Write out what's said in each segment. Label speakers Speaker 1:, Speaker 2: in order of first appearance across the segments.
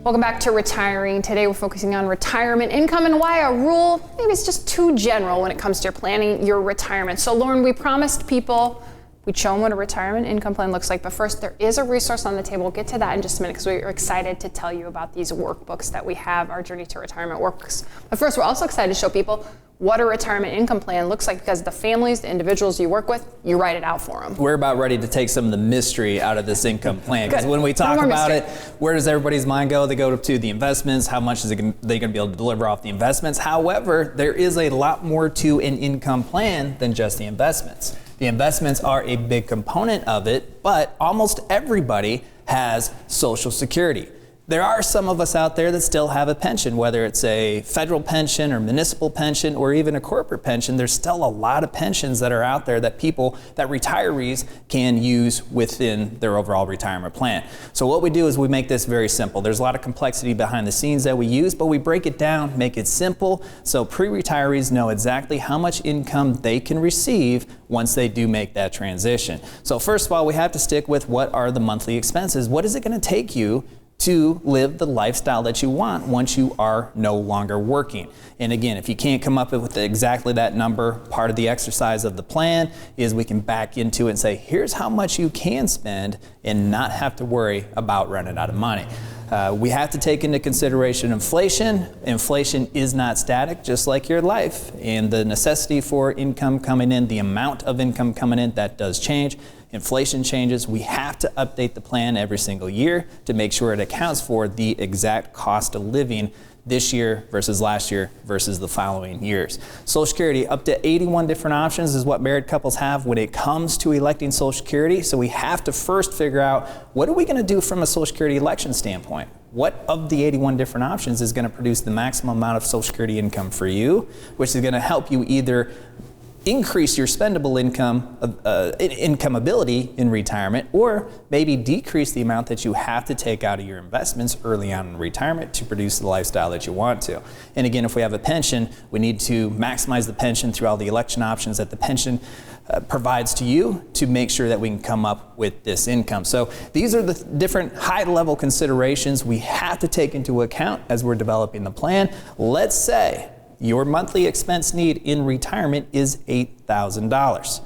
Speaker 1: Welcome back to Retiring. Today we're focusing on retirement income and why a rule maybe it's just too general when it comes to planning your retirement. So Loren, we promised people we'd show them what a retirement income plan looks like, but first there is a resource on the table. We'll get to that in just a minute because we're excited to tell you about these workbooks that we have, our Journey to Retirement works. But first, we're also excited to show people what a retirement income plan looks like because the families, the individuals you work with, you write it out for them.
Speaker 2: We're about ready to take some of the mystery out of this income plan because when we talk about it, where does everybody's mind go? They go to the investments. How much is they going to be able to deliver off the investments? However, there is a lot more to an income plan than just the investments. The investments are a big component of it, but almost everybody has Social Security. There are some of us out there that still have a pension, whether it's a federal pension or municipal pension or even a corporate pension. There's still a lot of pensions that are out there that retirees can use within their overall retirement plan. So what we do is we make this very simple. There's a lot of complexity behind the scenes that we use, but we break it down, make it simple, so pre-retirees know exactly how much income they can receive once they do make that transition. So first of all, we have to stick with what are the monthly expenses. What is it going to take you to live the lifestyle that you want once you are no longer working? And again, if you can't come up with exactly that number, part of the exercise of the plan is we can back into it and say, here's how much you can spend and not have to worry about running out of money. We have to take into consideration inflation. Inflation is not static, just like your life. And the necessity for income coming in, the amount of income coming in, that does change. Inflation changes. We have to update the plan every single year to make sure it accounts for the exact cost of living this year versus last year versus the following years. Social Security, up to 81 different options is what married couples have when it comes to electing Social Security. So we have to first figure out, what are we going to do from a Social Security election standpoint? What of the 81 different options is going to produce the maximum amount of Social Security income for you, which is going to help you either increase your spendable income ability in retirement, or maybe decrease the amount that you have to take out of your investments early on in retirement to produce the lifestyle that you want to. And again, if we have a pension, we need to maximize the pension through all the election options that the pension provides to you to make sure that we can come up with this income. So these are the different high-level considerations we have to take into account as we're developing the plan. Let's say your monthly expense need in retirement is $8,000.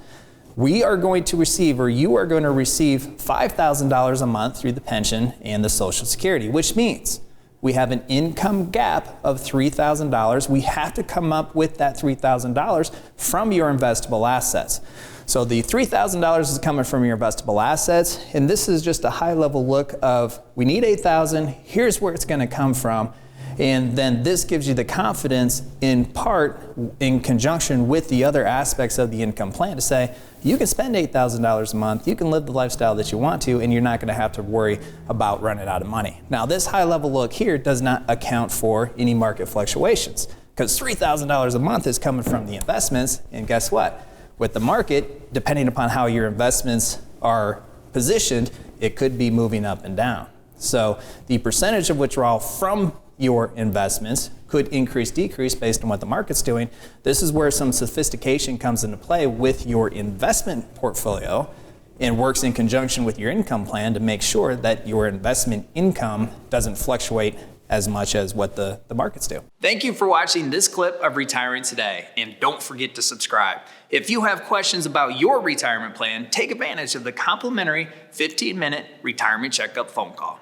Speaker 2: We are going to receive, or you are going to receive, $5,000 a month through the pension and the Social Security, which means we have an income gap of $3,000. We have to come up with that $3,000 from your investable assets. So the $3,000 is coming from your investable assets, and this is just a high-level look of, we need $8,000, here's where it's going to come from. And then this gives you the confidence, in part, in conjunction with the other aspects of the income plan, to say, you can spend $8,000 a month, you can live the lifestyle that you want to, and you're not going to have to worry about running out of money. Now, this high-level look here does not account for any market fluctuations, because $3,000 a month is coming from the investments, and guess what? With the market, depending upon how your investments are positioned, it could be moving up and down. So the percentage of withdrawal from your investments could increase, decrease based on what the market's doing. This is where some sophistication comes into play with your investment portfolio and works in conjunction with your income plan to make sure that your investment income doesn't fluctuate as much as what the markets do. Thank you for watching this clip of Retiring Today, and don't forget to subscribe. If you have questions about your retirement plan, take advantage of the complimentary 15-minute retirement checkup phone call.